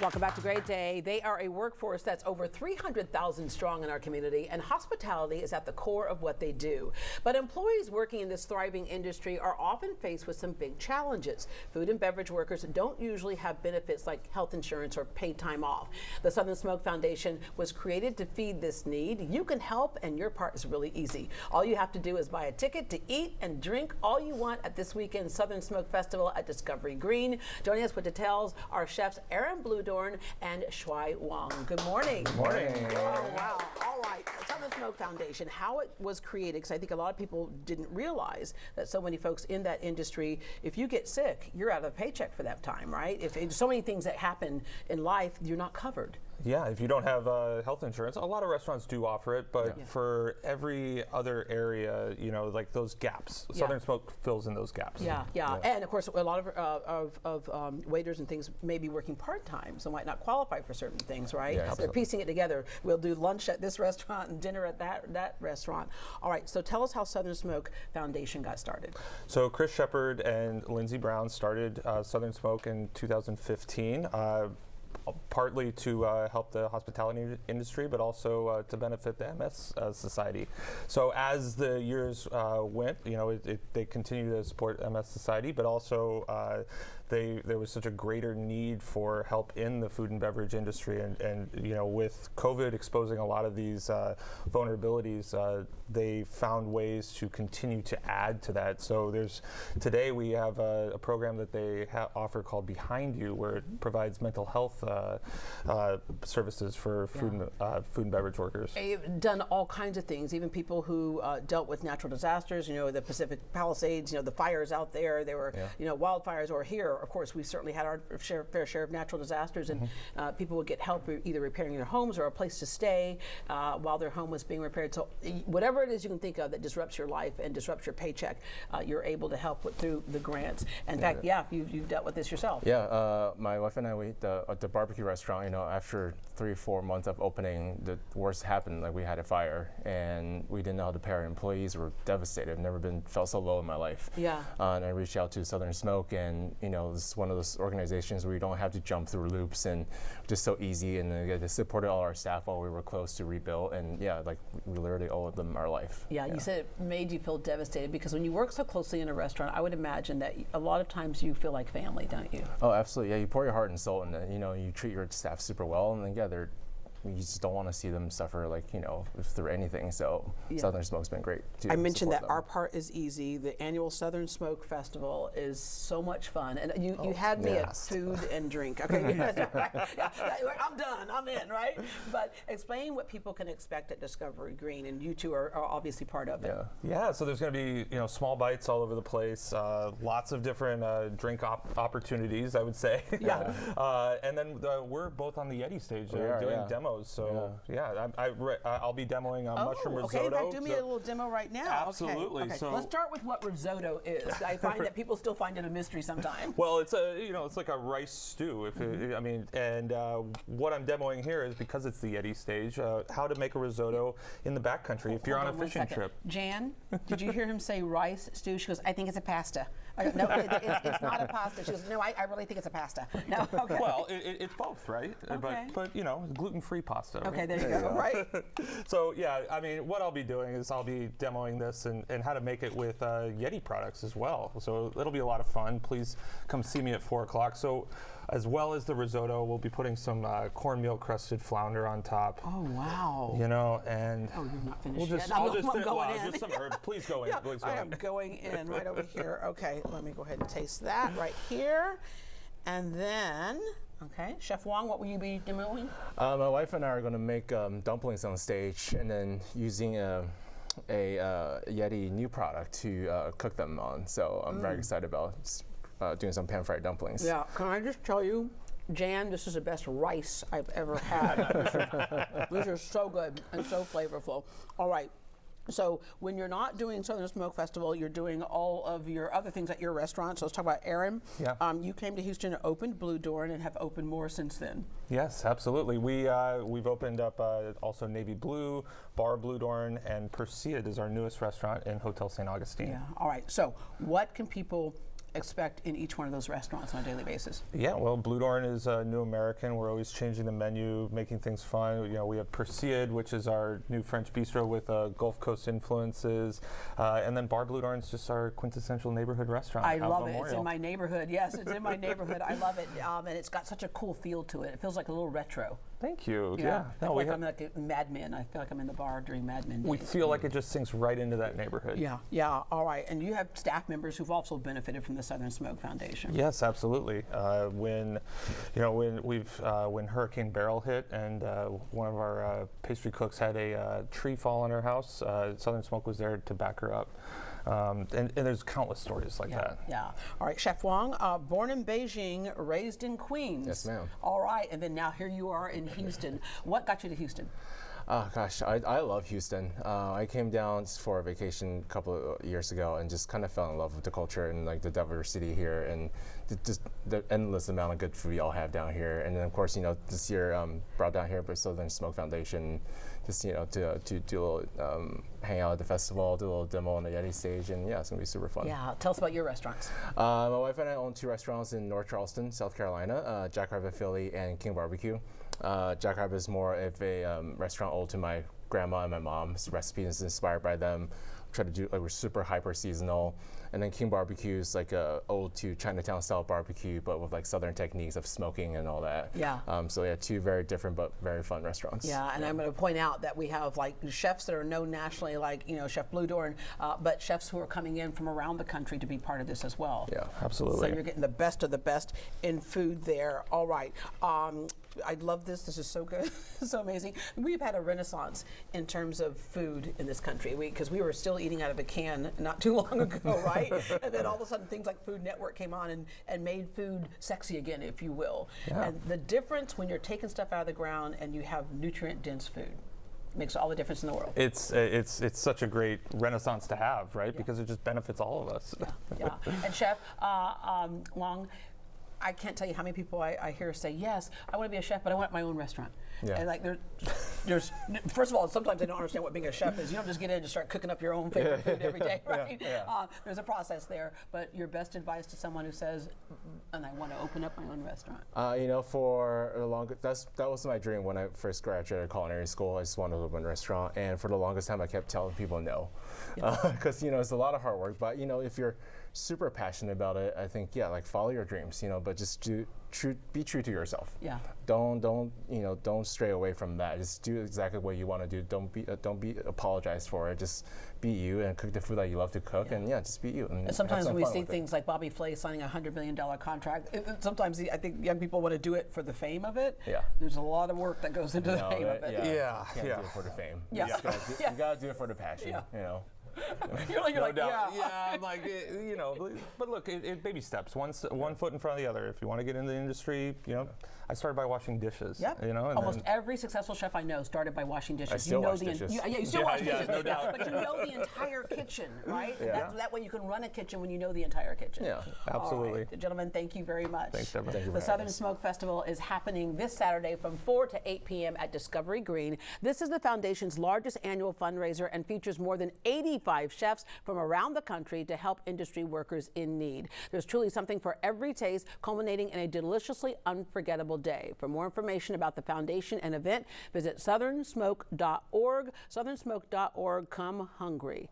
Welcome back to Great Day. They are a workforce that's over 300,000 strong in our community, and hospitality is at the core of what they do. But employees working in this thriving industry are often faced with some big challenges. Food and beverage workers don't usually have benefits like health insurance or paid time off. The Southern Smoke Foundation was created to feed this need. You can help, and your part is really easy. All you have to do is buy a ticket to eat and drink all you want at this weekend's Southern Smoke Festival at Discovery Green. Joining us with details are chefs Bludorn and Shuai Wang. Good morning. Good morning. Oh, wow. All right. Southern Smoke Foundation, how it was created, because I think a lot of people didn't realize that so many folks in that industry, if you get sick, you're out of a paycheck for that time, right? If so many things that happen in life, you're not covered. Yeah, if you don't have health insurance, a lot of restaurants do offer it, but for every other area, you know, like those gaps, Southern Smoke fills in those gaps. Yeah. And of course, a lot of waiters and things may be working part-time, so might not qualify for certain things, right? Yeah, they're piecing it together. We'll do lunch at this restaurant and dinner at that restaurant. All right, so tell us how Southern Smoke Foundation got started. So Chris Shepard and Lindsay Brown started Southern Smoke in 2015. Partly to help the hospitality industry, but also to benefit the MS Society. So as the years went, you know, they continue to support MS Society, but also there was such a greater need for help in the food and beverage industry, and you know, with COVID exposing a lot of these vulnerabilities, they found ways to continue to add to that. So today we have a program that they offer called Behind You, where it provides mental health services for food and beverage workers. You've done all kinds of things, even people who dealt with natural disasters, you know, the Pacific Palisades, you know, the fires out there, there were, you know, wildfires, or here, of course, we certainly had our fair share of natural disasters, and people would get help either repairing their homes or a place to stay while their home was being repaired. So whatever it is you can think of that disrupts your life and disrupts your paycheck, you're able to help through the grants. In fact, you've dealt with this yourself. Yeah, my wife and I, we ate at the barbecue restaurant. You know, after 3 or 4 months of opening, the worst happened. Like, we had a fire, and we didn't know how to pay our employees. We were devastated. I've never felt so low in my life. Yeah. And I reached out to Southern Smoke, and you know, this is one of those organizations where you don't have to jump through loops, and just so easy. And they supported all our staff while we were close to rebuild. And yeah, like, we literally owe them our life. Yeah, you said it made you feel devastated, because when you work so closely in a restaurant, I would imagine that a lot of times you feel like family, don't you? Oh, absolutely. Yeah, you pour your heart and soul in it. You know, you treat your staff super well, and then you just don't want to see them suffer, like, you know, through anything. So Southern Smoke's been great to I mentioned that them. our part is easy. The annual Southern Smoke Festival is so much fun, and you had me at food and drink. Okay, I'm done. I'm in, right? But explain what people can expect at Discovery Green, and you two are obviously part of it. Yeah. So there's going to be, you know, small bites all over the place. Lots of different drink opportunities, I would say. Yeah. And then we're both on the Yeti stage doing demos. So I'll be demoing mushroom risotto. Okay, in fact, do me a little demo right now. Absolutely. Okay. So let's start with what risotto is. I find that people still find it a mystery sometimes. Well, it's it's like a rice stew. What I'm demoing here is, because it's the Yeti stage, how to make a risotto in the backcountry if you're on a fishing trip. Jan, did you hear him say rice stew? She goes, I think it's a pasta. I go, no, it's not a pasta. She goes, no, I really think it's a pasta. No, okay. Well, it's both, right? Okay. But you know, gluten-free pasta. Okay, right? there you go. Right. So yeah, I mean, what I'll be doing is I'll be demoing this and how to make it with Yeti products as well. So it'll be a lot of fun. Please come see me at 4 o'clock. So, as well as the risotto, we'll be putting some cornmeal crusted flounder on top. Oh wow! You know, and you're not finished yet. Just some herbs. Please go in. Please go I am going in right over here. Okay, let me go ahead and taste that right here, and then. Okay, Chef Wang, what will you be demoing? My wife and I are going to make dumplings on stage, and then using a Yeti new product to cook them on. So I'm very excited about doing some pan-fried dumplings. Yeah, can I just tell you, Jan, this is the best rice I've ever had. This is so good and so flavorful. All right. So when you're not doing Southern Smoke Festival, you're doing all of your other things at your restaurant. So let's talk about Aaron. Yeah. You came to Houston and opened Bludorn and have opened more since then. Yes, absolutely. We've opened up also Navy Blue, Bar Bludorn, and Perseid is our newest restaurant in Hotel St. Augustine. Yeah. All right. So what can people expect in each one of those restaurants on a daily basis? Yeah, well, Bludorn is a new American. We're always changing the menu, making things fun. You know, we have Perseid, which is our new French bistro with Gulf Coast influences, and then Bar Bludorn's just our quintessential neighborhood restaurant. I out love it. Memorial. It's in my neighborhood. Yes, it's in my neighborhood. I love it, and it's got such a cool feel to it. It feels like a little retro. Thank you. Yeah, I No, feel we like I'm like a Mad Men. I feel like I'm in the bar during Mad Men days. we feel like it just sinks right into that neighborhood. Yeah. All right, and you have staff members who've also benefited from the Southern Smoke Foundation. Yes, absolutely. When Hurricane Beryl hit and one of our pastry cooks had a tree fall on her house, Southern Smoke was there to back her up. And there's countless stories like that. Yeah. All right, Chef Wang, born in Beijing, raised in Queens. Yes, ma'am. All right, and then now here you are in Houston. What got you to Houston? Oh gosh, I love Houston. I came down for a vacation a couple of years ago and just kind of fell in love with the culture and like the diversity here and just the endless amount of good food y'all have down here. And then of course, this year brought down here by Southern Smoke Foundation, just to do a little hang out at the festival, do a little demo on the Yeti stage, and yeah, it's gonna be super fun. Yeah, tell us about your restaurants. My wife and I own 2 restaurants in North Charleston, South Carolina, Jack Rabbit Philly and King Barbecue. Jack Rabbit is more of a restaurant old to my grandma and my mom's recipe is inspired by them. Try to do we're super hyper seasonal, and then King Barbecue is like a old to Chinatown style barbecue, but with like Southern techniques of smoking and all that. Yeah. So yeah, 2 very different but very fun restaurants. Yeah, and I'm going to point out that we have like chefs that are known nationally, like Chef Bludorn, but chefs who are coming in from around the country to be part of this as well. Yeah, absolutely. So you're getting the best of the best in food there. All right. I love this. This is so good, so amazing. We've had a renaissance in terms of food in this country because we were still eating out of a can not too long ago, right? And then all of a sudden things like Food Network came on and made food sexy again, if you will. Yeah. And the difference when you're taking stuff out of the ground and you have nutrient-dense food makes all the difference in the world. It's such a great renaissance to have, right? Because it just benefits all of us. Yeah. And Chef Wang, I can't tell you how many people I hear say, yes, I want to be a chef, but I want my own restaurant. Yeah. And like there's first of all, sometimes they don't understand what being a chef is. You don't just get in and just start cooking up your own favorite food every day, right? Yeah. There's a process there. But your best advice to someone who says, and I want to open up my own restaurant. For the longest, that was my dream when I first graduated culinary school. I just wanted to open a restaurant, and for the longest time, I kept telling people no, because it's a lot of hard work. But if you're super passionate about it, I think follow your dreams, but just be true to yourself. Yeah. Don't stray away from that. Just do exactly what you want to do. Don't be apologize for it. Just be you and cook the food that you love to cook, and just be you. And sometimes when we see things like Bobby Flay signing a $100 million contract, sometimes I think young people want to do it for the fame of it. Yeah. There's a lot of work that goes into the fame of it. Yeah. You can't do it for the fame. Yeah. You gotta do it for the passion. Yeah. You're like, Yeah, I'm like, but look, baby steps, one foot in front of the other. If you want to get into the industry, I started by washing dishes. Yep. And almost every successful chef I know started by washing dishes. I still wash dishes. You still wash dishes, no doubt. But you know the entire kitchen, right? Yeah. That way you can run a kitchen when you know the entire kitchen. Yeah, absolutely. All right. Gentlemen, thank you very much. Thanks, Deborah. Thank you The for Southern having us. Smoke Festival is happening this Saturday from 4 to 8 p.m. at Discovery Green. This is the foundation's largest annual fundraiser and features more than 85 chefs from around the country to help industry workers in need. There's truly something for every taste, culminating in a deliciously unforgettable day. For more information about the foundation and event, visit southernsmoke.org. Southernsmoke.org. Come hungry.